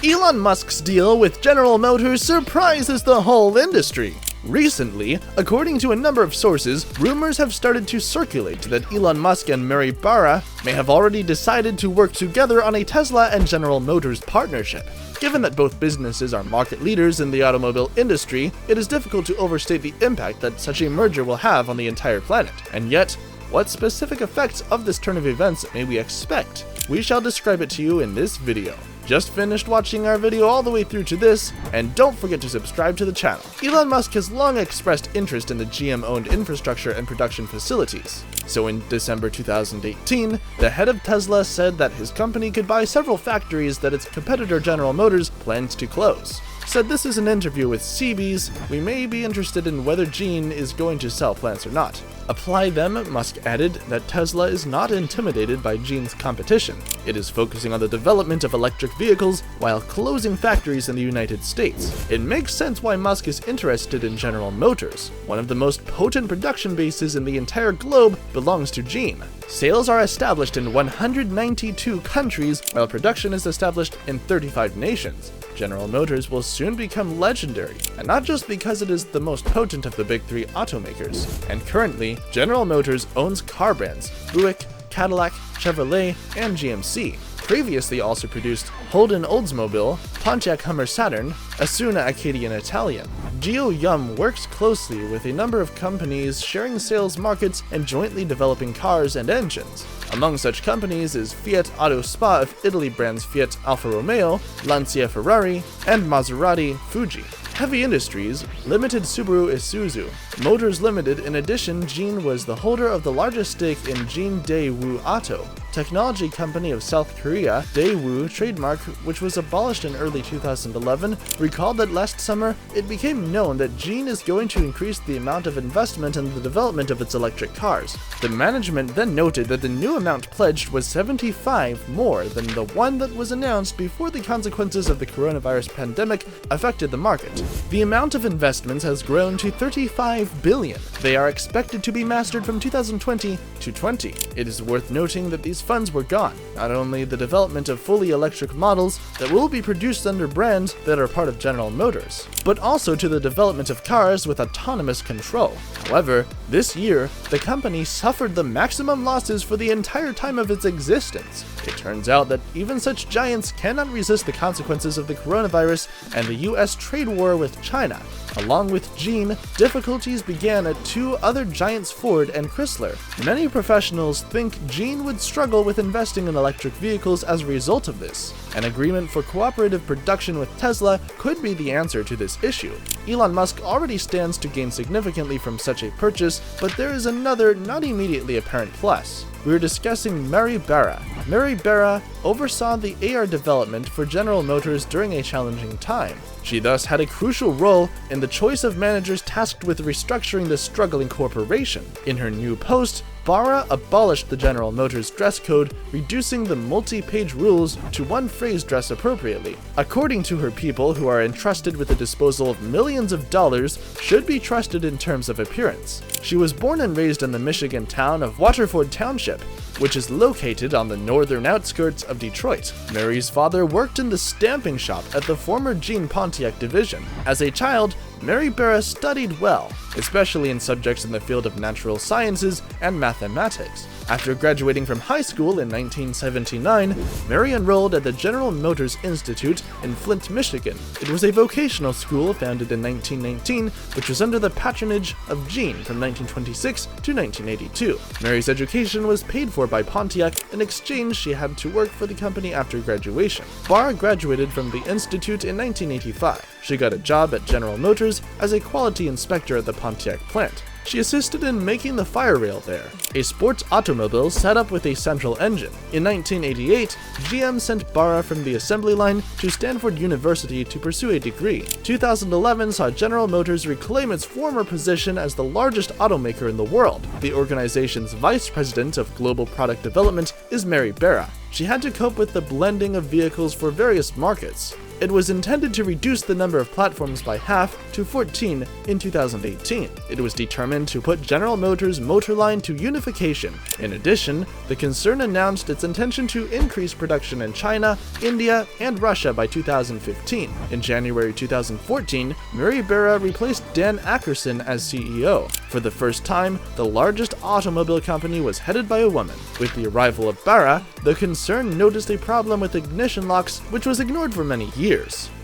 Elon Musk's deal with General Motors surprises the whole industry. Recently, according to a number of sources, rumors have started to circulate that Elon Musk and Mary Barra may have already decided to work together on a Tesla and General Motors partnership. Given that both businesses are market leaders in the automobile industry, it is difficult to overstate the impact that such a merger will have on the entire planet. And yet, what specific effects of this turn of events may we expect? We shall describe it to you in this video. Just finished watching our video all the way through to this, and don't forget to subscribe to the channel. Elon Musk has long expressed interest in the GM-owned infrastructure and production facilities. So in December 2018, the head of Tesla said that his company could buy several factories that its competitor General Motors plans to close. Said this is an interview with CB's, we may be interested in whether Gene is going to sell plants or not. Apply them, Musk added that Tesla is not intimidated by Gene's competition. It is focusing on the development of electric vehicles while closing factories in the United States. It makes sense why Musk is interested in General Motors. One of the most potent production bases in the entire globe belongs to Gene. Sales are established in 192 countries, while production is established in 35 nations. General Motors will soon become legendary, and not just because it is the most potent of the big three automakers. And currently, General Motors owns car brands Buick, Cadillac, Chevrolet, and GMC. Previously also produced Holden Oldsmobile, Pontiac Hummer Saturn, Asuna Acadian Italian. Geo Yum works closely with a number of companies sharing sales markets and jointly developing cars and engines. Among such companies is Fiat Auto Spa of Italy brands Fiat Alfa Romeo, Lancia Ferrari, and Maserati Fuji. Heavy Industries, Limited Subaru Isuzu. Motors Limited, in addition, Gene was the holder of the largest stake in Gene Daewoo Auto, technology company of South Korea. Daewoo trademark, which was abolished in early 2011, recalled that last summer it became known that Gene is going to increase the amount of investment in the development of its electric cars. The management then noted that the new amount pledged was 75 more than the one that was announced before the consequences of the coronavirus pandemic affected the market. The amount of investments has grown to 35 billion. They are expected to be mastered from 2020 to 20. It is worth noting that these funds were gone, not only the development of fully electric models that will be produced under brands that are part of General Motors, but also to the development of cars with autonomous control. However, this year, the company suffered the maximum losses for the entire time of its existence. It turns out that even such giants cannot resist the consequences of the coronavirus and the US trade war with China. Along with Gene, difficulties began at two other giants, Ford and Chrysler. Many professionals think Gene would struggle with investing in electric vehicles as a result of this. An agreement for cooperative production with Tesla could be the answer to this issue. Elon Musk already stands to gain significantly from such a purchase, but there is another, not immediately apparent plus. We are discussing Mary Barra. Mary Barra oversaw the AR development for General Motors during a challenging time. She thus had a crucial role in the choice of managers tasked with restructuring the struggling corporation. In her new post, Barra abolished the General Motors dress code, reducing the multi-page rules to one phrase: dress appropriately. According to her, people who are entrusted with the disposal of millions of dollars should be trusted in terms of appearance. She was born and raised in the Michigan town of Waterford Township, which is located on the northern outskirts of Detroit. Mary's father worked in the stamping shop at the former Gene Pontiac division. As a child, Mary Barra studied well, especially in subjects in the field of natural sciences and mathematics. After graduating from high school in 1979, Mary enrolled at the General Motors Institute in Flint, Michigan. It was a vocational school founded in 1919, which was under the patronage of Gene from 1926 to 1982. Mary's education was paid for by Pontiac. In exchange, she had to work for the company after graduation. Barra graduated from the institute in 1985. She got a job at General Motors as a quality inspector at the Pontiac plant. She assisted in making the fire rail there, a sports automobile set up with a central engine. In 1988, GM sent Barra from the assembly line to Stanford University to pursue a degree. 2011 saw General Motors reclaim its former position as the largest automaker in the world. The organization's vice president of global product development is Mary Barra. She had to cope with the blending of vehicles for various markets. It was intended to reduce the number of platforms by half to 14 in 2018. It was determined to put General Motors' motor line to unification. In addition, the concern announced its intention to increase production in China, India, and Russia by 2015. In January 2014, Mary Barra replaced Dan Ackerson as CEO. For the first time, the largest automobile company was headed by a woman. With the arrival of Barra, the concern noticed a problem with ignition locks, which was ignored for many years.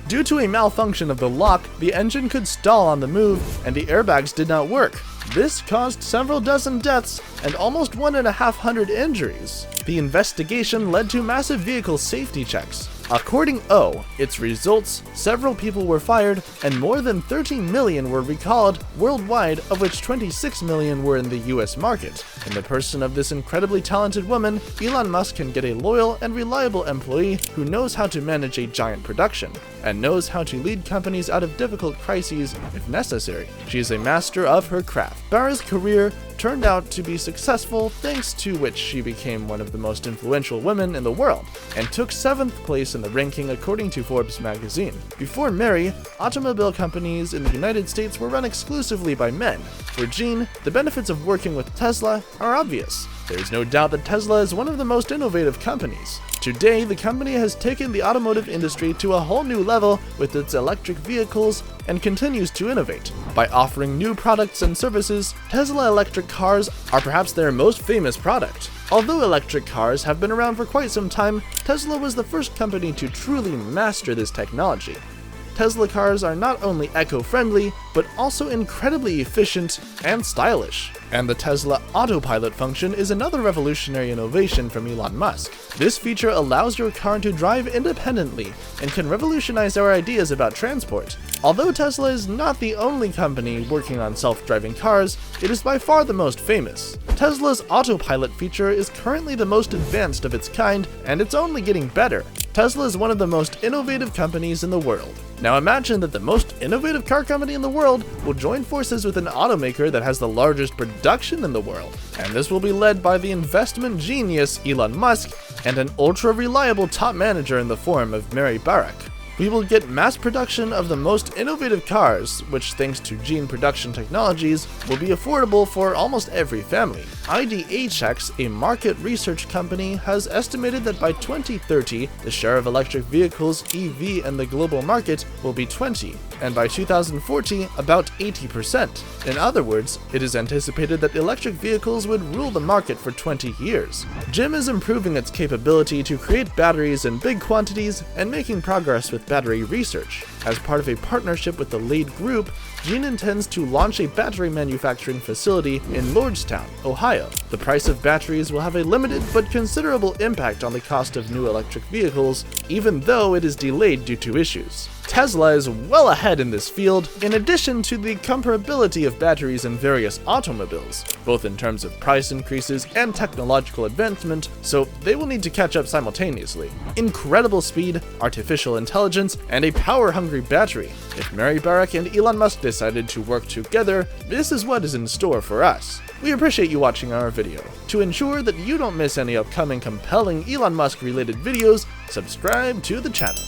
Due to a malfunction of the lock, the engine could stall on the move, and the airbags did not work. This caused several dozen deaths and almost 1,500 injuries. The investigation led to massive vehicle safety checks. According to its results, several people were fired and more than 13 million were recalled worldwide, of which 26 million were in the US market. In the person of this incredibly talented woman, Elon Musk can get a loyal and reliable employee who knows how to manage a giant production and knows how to lead companies out of difficult crises if necessary. She is a master of her craft. Barra's career turned out to be successful, thanks to which she became one of the most influential women in the world, and took 7th place in the ranking according to Forbes magazine. Before Mary, automobile companies in the United States were run exclusively by men. For Jean, the benefits of working with Tesla are obvious. There is no doubt that Tesla is one of the most innovative companies. Today, the company has taken the automotive industry to a whole new level with its electric vehicles and continues to innovate. By offering new products and services, Tesla electric cars are perhaps their most famous product. Although electric cars have been around for quite some time, Tesla was the first company to truly master this technology. Tesla cars are not only eco-friendly, but also incredibly efficient and stylish. And the Tesla autopilot function is another revolutionary innovation from Elon Musk. This feature allows your car to drive independently and can revolutionize our ideas about transport. Although Tesla is not the only company working on self-driving cars, it is by far the most famous. Tesla's autopilot feature is currently the most advanced of its kind, and it's only getting better. Tesla is one of the most innovative companies in the world. Now imagine that the most innovative car company in the world will join forces with an automaker that has the largest production in the world. And this will be led by the investment genius Elon Musk and an ultra-reliable top manager in the form of Mary Barra. We will get mass production of the most innovative cars, which thanks to gene production technologies, will be affordable for almost every family. IDA Checks, a market research company, has estimated that by 2030, the share of electric vehicles (EV) in the global market will be 20%, and by 2040, about 80%. In other words, it is anticipated that electric vehicles would rule the market for 20 years. GM is improving its capability to create batteries in big quantities and making progress with battery research. As part of a partnership with the Lade Group, GM intends to launch a battery manufacturing facility in Lordstown, Ohio. The price of batteries will have a limited but considerable impact on the cost of new electric vehicles, even though it is delayed due to issues. Tesla is well ahead in this field, in addition to the comparability of batteries in various automobiles, both in terms of price increases and technological advancement, so they will need to catch up simultaneously. Incredible speed, artificial intelligence, and a power-hungry battery. If Mary Barra and Elon Musk decided to work together, this is what is in store for us. We appreciate you watching our video. To ensure that you don't miss any upcoming compelling Elon Musk related videos, subscribe to the channel.